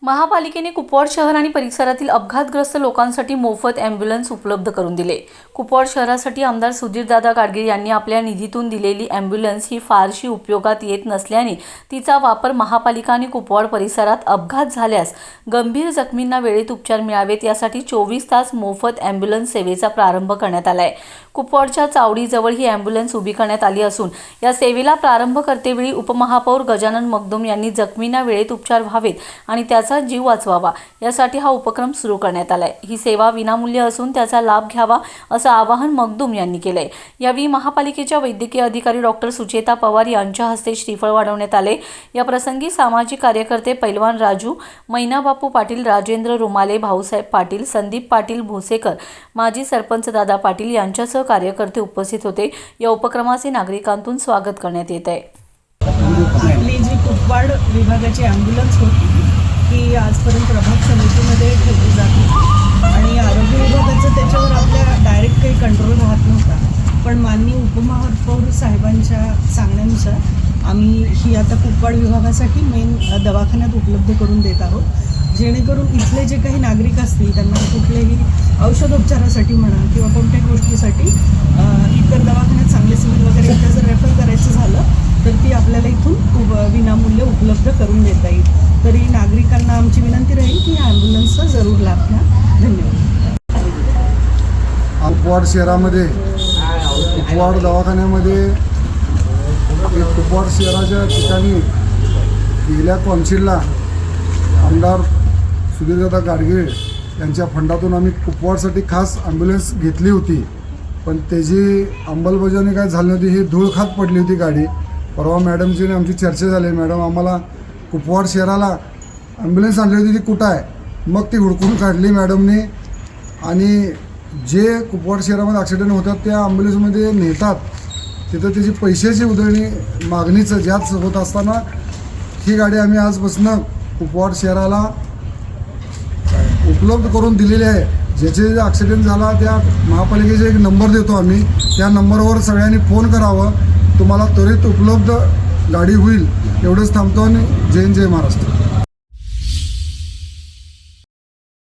महापालिकेने कुपवाड शहर आणि परिसरातील अपघातग्रस्त लोकांसाठी मोफत ॲम्ब्युलन्स उपलब्ध करून दिले। कुपवाड शहरासाठी आमदार सुधीरदादा गाडगीळ यांनी आपल्या निधीतून दिलेली ॲम्ब्युलन्स ही फारशी उपयोगात येत नसल्याने तिचा वापर महापालिका आणि कुपवाड परिसरात अपघात झाल्यास गंभीर जखमींना वेळेत उपचार मिळावेत यासाठी 24 तास मोफत ॲम्ब्युलन्स सेवेचा प्रारंभ करण्यात आला आहे। कुपवाडच्या चावडीजवळ ही ॲम्ब्युलन्स उभी करण्यात आली असून या सेवेला प्रारंभ करतेवेळी उपमहापौर गजानन मगदुम यांनी जखमींना वेळेत उपचार व्हावेत आणि त्याचा जीव वाचवावा यासाठी हा उपक्रम सुरू करण्यात आलाय। ही सेवा विनामूल्य असून त्याचा लाभ घ्यावा असं आवाहन मगदुम यांनी केलंय। यावेळी महापालिकेच्या वैद्यकीय अधिकारी डॉक्टर सुचेता पवार यांच्या हस्ते श्रीफळ वाढवण्यात आले। या प्रसंगी सामाजिक कार्यकर्ते पैलवान राजू, मैनाबापू पाटील, राजेंद्र रुमाले, भाऊसाहेब पाटील, संदीप पाटील भोसेकर, माजी सरपंच दादा पाटील यांच्यासह कार्यकर्ते उपस्थित होते। या उपक्रमाचे नागरिकांतून स्वागत करण्यात येत आहे। आपली जी कुपवाड विभागाची ॲम्ब्युलन्स होती ती आजपर्यंत प्रभाग समितीमध्ये ठेवली जाते आणि आरोग्य विभागाचं त्याच्यावर आपल्या डायरेक्ट काही कंट्रोल राहत नव्हता। पण माननीय उपमहापौर साहेबांच्या सांगण्यानुसार आम्ही ही आता कुपवाड विभागासाठी मेन दवाखान्यात उपलब्ध करून देत आहोत, जेणेकरून इथले जे काही नागरिक असतील त्यांना कुठलेही औषधोपचारासाठी म्हणा किंवा कोणत्याही गोष्टीसाठी इतर दवाखान्यात चांगले सिव्हिल वगैरे इथं जर रेफर करायचं झालं तर ती आपल्याला इथून विनामूल्य उपलब्ध करून देता येईल। तरी नागरिकांना आमची विनंती राहील की या ॲम्ब्युलन्सचा जरूर लाभ घ्या। धन्यवाद। कुपवाड शहरामध्ये कुपवाड दवाखान्यामध्ये कुपवाड शहराच्या ठिकाणी गेल्या कौन्सिलला आमदार सुधीरदादा गाडगीळ यांच्या फंडातून आम्ही कुपवाडसाठी खास ॲम्ब्युलन्स घेतली होती, पण त्याची अंमलबजावणी काय झाली नव्हती। ही धूळ खात पडली होती गाडी। परवा मॅडमची आमची चर्चा झाली, मॅडम आम्हाला कुपवाड शहराला ॲम्ब्युलन्स आणली होती ती कुठं आहे, मग ती हुडकून काढली मॅडमने आणि जे कुपवाड शहरामध्ये ॲक्सिडेंट होतात त्या ॲम्ब्युलन्समध्ये नेतात तिथं त्याची पैशाची उधळणी मागणीचं ज्यात होत असताना ही गाडी आम्ही आजपासून कुपवाड शहराला उपलब्ध करून दिलेली आहे। ज्याचे जे ॲक्सिडेंट झाला त्या महापालिकेचा एक नंबर देतो आम्ही, त्या नंबरवर सगळ्यांनी फोन करावं, तुम्हाला त्वरित उपलब्ध गाडी होईल। एवढंच थांबतो आणि जय महाराष्ट्र।